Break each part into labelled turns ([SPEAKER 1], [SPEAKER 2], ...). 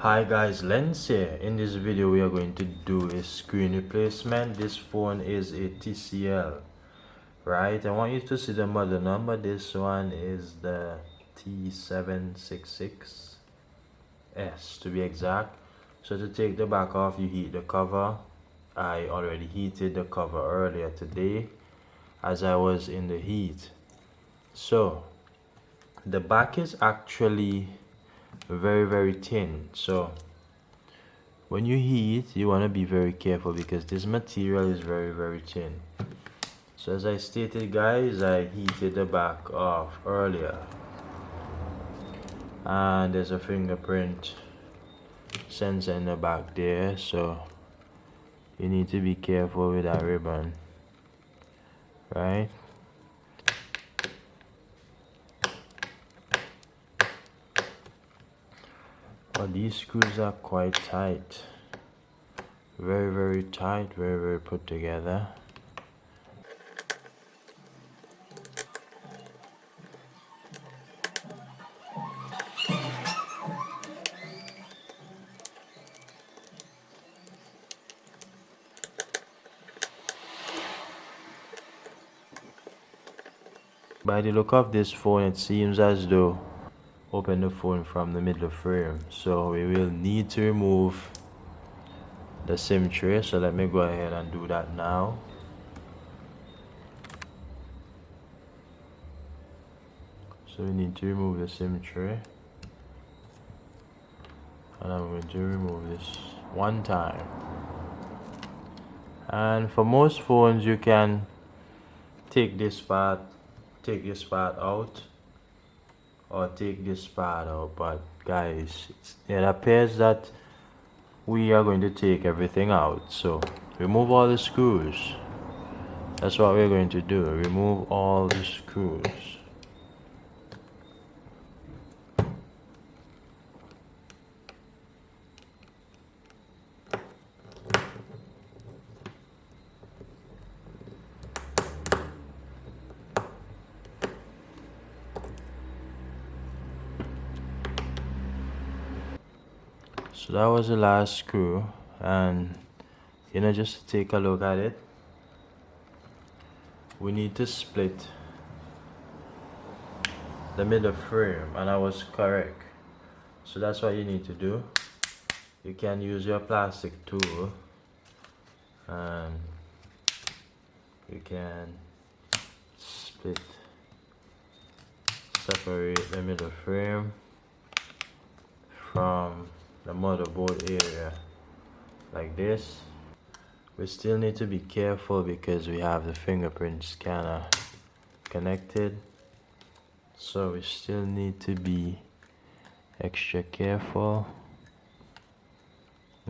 [SPEAKER 1] Hi guys, Lens here. In this video we are going to do a screen replacement. This phone is a TCL, right? I want you to see the model number. This one is the T766S to be exact. So to take the back off, you heat the cover. I already heated the cover earlier today as I was in the heat. So the back is actually very thin, so when you heat you want to be very careful because this material is very thin. So as I stated guys, I heated the back off earlier and there's a fingerprint sensor in the back there, so you need to be careful with that ribbon, right? But these screws are quite tight, very tight, very put together. By the look of this phone, it seems as though open the phone from the middle frame, so we will need to remove the SIM tray. So let me go ahead and do that now. So we need to remove the SIM tray, and I'm going to remove this one time. And for most phones you can take this part out or take this part out, but guys, it appears that we are going to take everything out. So remove all the screws. That's what we're going to do. Remove all the screws. So that was the last screw, and just to take a look at it, we need to split the middle frame, and I was correct. So that's what you need to do. You can use your plastic tool and you can separate the middle frame from the motherboard area like this. We still need to be careful because we have the fingerprint scanner connected, so we still need to be extra careful.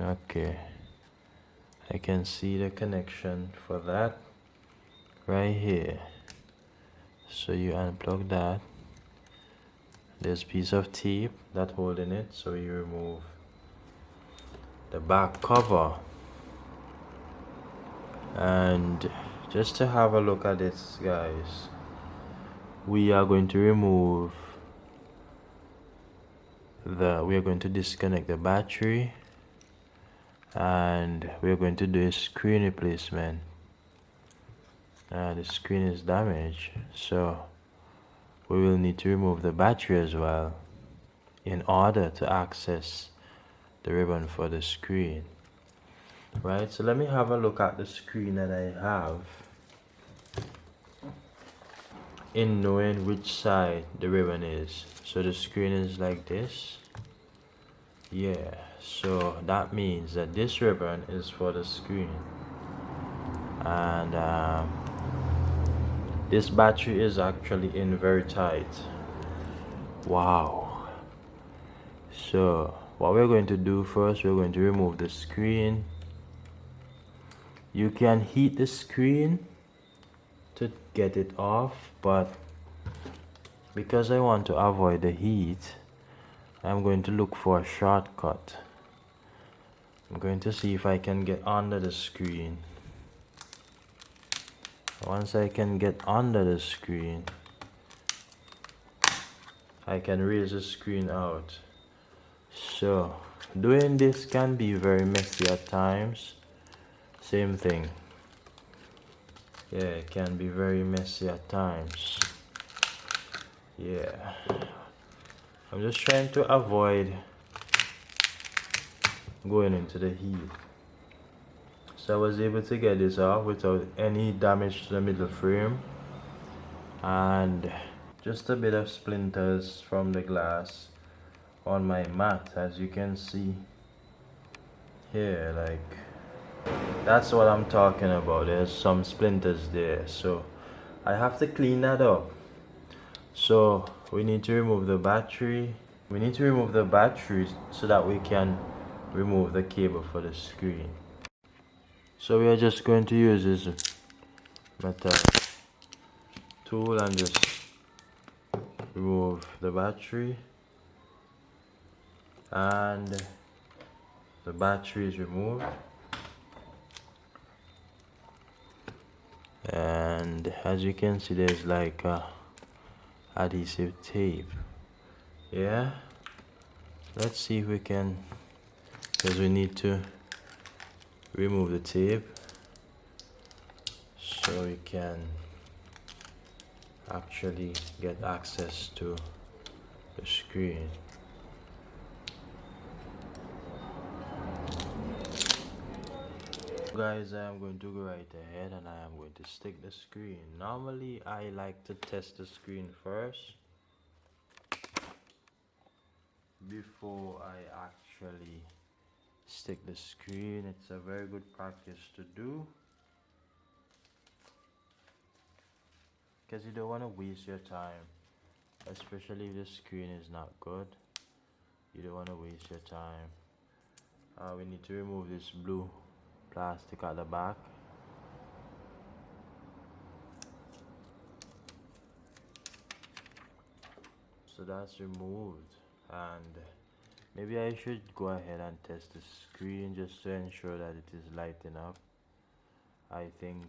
[SPEAKER 1] Okay, I can see the connection for that right here. So you unplug that. There's a piece of tape that's holding it, so you remove the back cover. And just to have a look at this guys, we are going to disconnect the battery, and we're going to do a screen replacement. The screen is damaged, so we will need to remove the battery as well in order to access the ribbon for the screen. Right, so let me have a look at the screen that I have in knowing which side the ribbon is. So the screen is like this. Yeah, so that means that this ribbon is for the screen, and this battery is actually in very tight. Wow. So what we're going to do first, we're going to remove the screen. You can heat the screen to get it off, but because I want to avoid the heat, I'm going to look for a shortcut. I'm going to see if I can get under the screen. Once I can get under the screen, I can raise the screen out. So doing this can be very messy at times. Same thing. Yeah, it can be very messy at times. Yeah, I'm just trying to avoid going into the heat. So I was able to get this off without any damage to the middle frame, and just a bit of splinters from the glass on my mat, as you can see here. Like, that's what I'm talking about. There's some splinters there, so I have to clean that up. So we need to remove the battery. We need to remove the batteries so that we can remove the cable for the screen. So we are just going to use this metal tool and just remove the battery, and the battery is removed. And as you can see, there's like adhesive tape. Yeah, let's see if we can, because we need to remove the tape so we can actually get access to the screen. Guys, I am going to go right ahead and I am going to stick the screen. Normally I like to test the screen first before I actually stick the screen. It's a very good practice to do, because you don't want to waste your time, especially if the screen is not good. You don't want to waste your time. We need to remove this blue plastic at the back. So that's removed, and maybe I should go ahead and test the screen just to ensure that it is lighting up. I think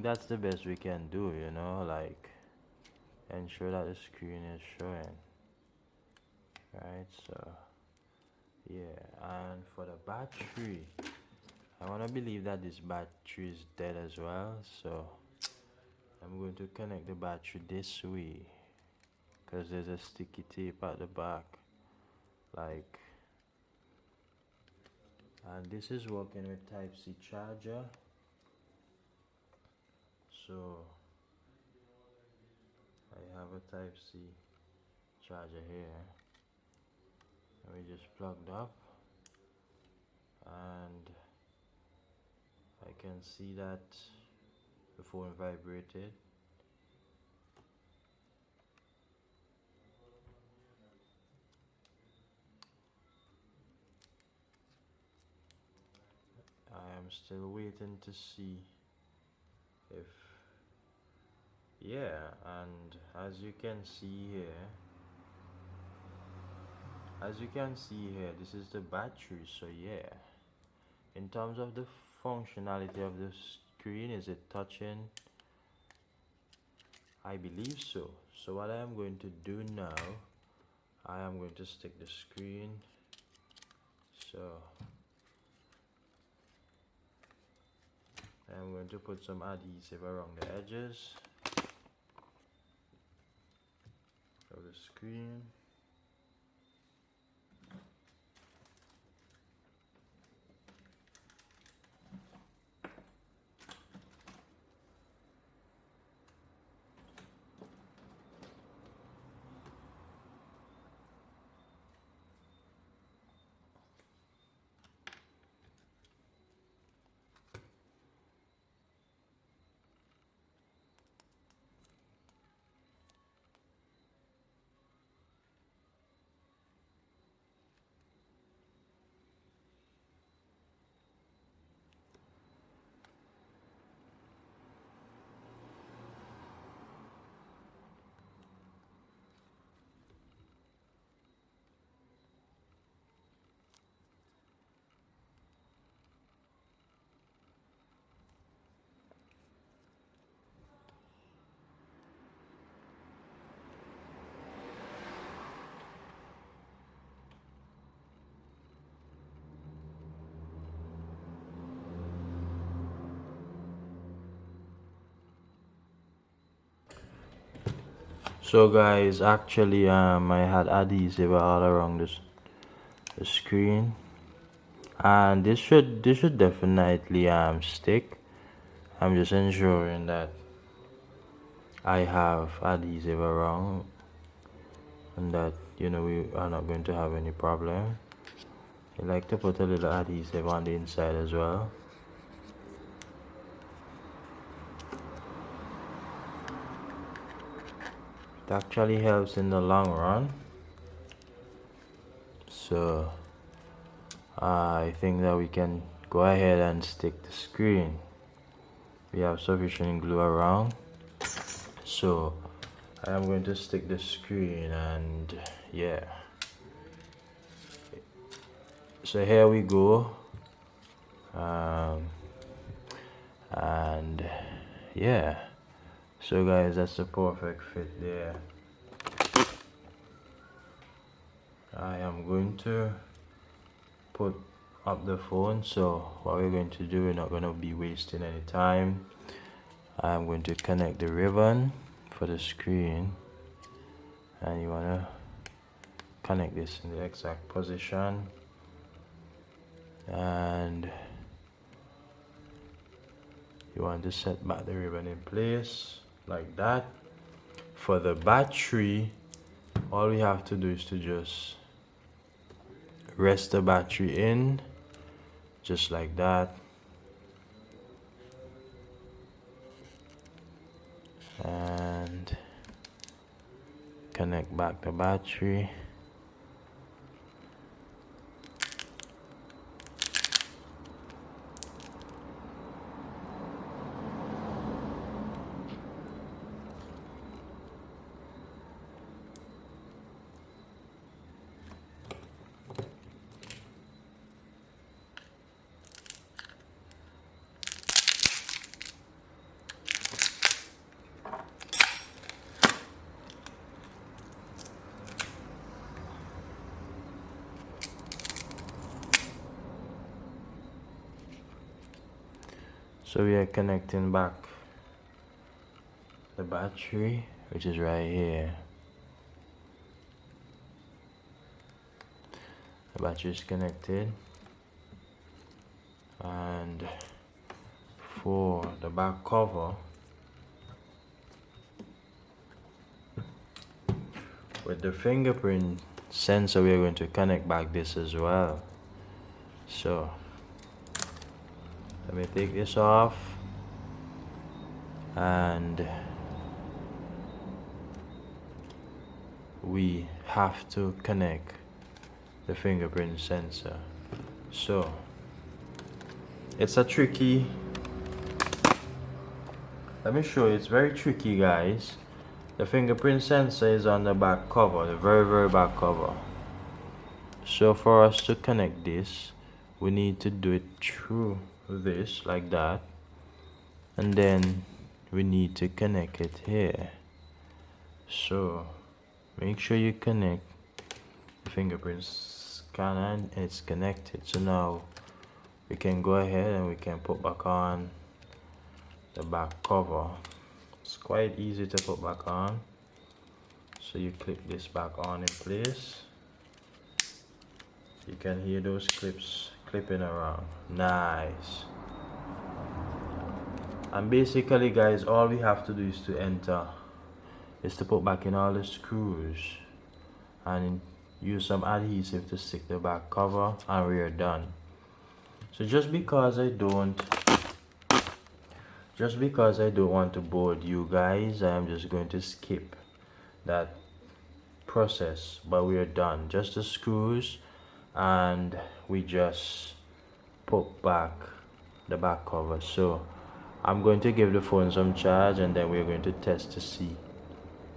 [SPEAKER 1] that's the best we can do, you know, like ensure that the screen is showing. Right, so yeah, and for the battery, I want to believe that this battery is dead as well, so I'm going to connect the battery this way, because there's a sticky tape at the back, like, and this is working with Type-C charger. So I have a Type-C charger here, and we just plugged up, and I can see that the phone vibrated. I am still waiting to see if, yeah, and as you can see here, this is the battery. So yeah, in terms of the functionality of the screen, is it touching? I believe so. So what I am going to do now, I am going to stick the screen. So I'm going to put some adhesive around the edges of the screen. So guys, actually I had adhesive all around the screen, and this should definitely stick. I'm just ensuring that I have adhesive around and that we are not going to have any problem. I like to put a little adhesive on the inside as well. It actually helps in the long run. So I think that we can go ahead and stick the screen. We have sufficient glue around, so I am going to stick the screen, and yeah, so here we go. And yeah, so guys, that's the perfect fit there. I am going to put up the phone. So what we're going to do, we're not going to be wasting any time. I'm going to connect the ribbon for the screen, and you want to connect this in the exact position, and you want to set back the ribbon in place like that. For the battery, all we have to do is to just rest the battery in just like that, and connect back the battery. So we are connecting back the battery, which is right here. The battery is connected, and for the back cover, with the fingerprint sensor, we are going to connect back this as well. So let me take this off, and we have to connect the fingerprint sensor. So it's a tricky, let me show you, it's very tricky guys. The fingerprint sensor is on the back cover, the very back cover. So for us to connect this, we need to do it through this like that, and then we need to connect it here. So make sure you connect the fingerprint scanner and it's connected. So now we can go ahead and we can put back on the back cover. It's quite easy to put back on. So you clip this back on in place. You can hear those clips clipping around. Nice. And basically guys, all we have to do is to put back in all the screws and use some adhesive to stick the back cover, and we are done. So just because I don't want to bore you guys, I am just going to skip that process, but we are done. Just the screws, and we just put back the back cover. So I'm going to give the phone some charge, and then we're going to test to see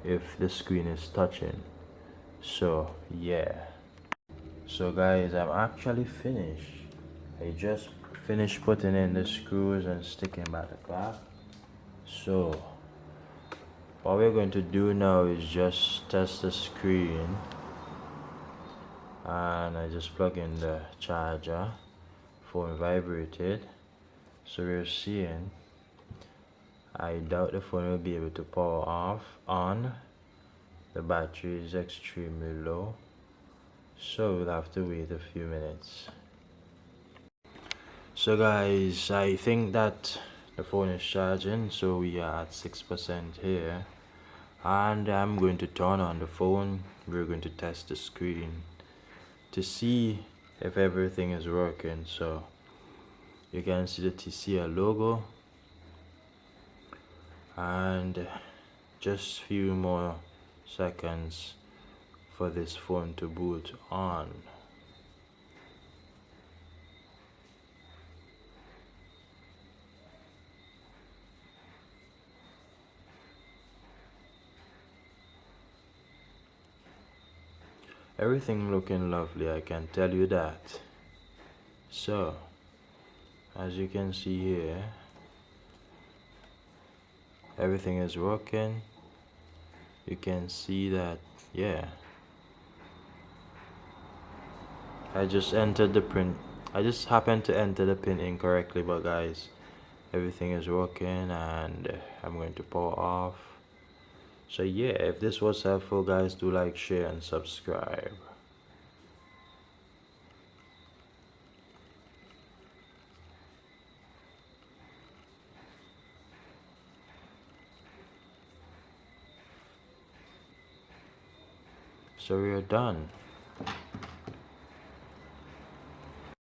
[SPEAKER 1] if the screen is touching. So yeah, so guys, I'm actually finished. I just finished putting in the screws and sticking back the back. So what we're going to do now is just test the screen, and I just plug in the charger. Phone vibrated, so we're seeing, I doubt the phone will be able to power on, the battery is extremely low, so we'll have to wait a few minutes. So guys, I think that the phone is charging, so we are at 6% here, and I'm going to turn on the phone. We're going to test the screen to see if everything is working. So you can see the TCL logo, and just few more seconds for this phone to boot on. Everything looking lovely, I can tell you that. So as you can see here, everything is working. You can see that, yeah. I just entered the pin. I just happened to enter the pin incorrectly, but guys, everything is working, and I'm going to power off. So yeah, if this was helpful guys, do like, share and subscribe. So we are done.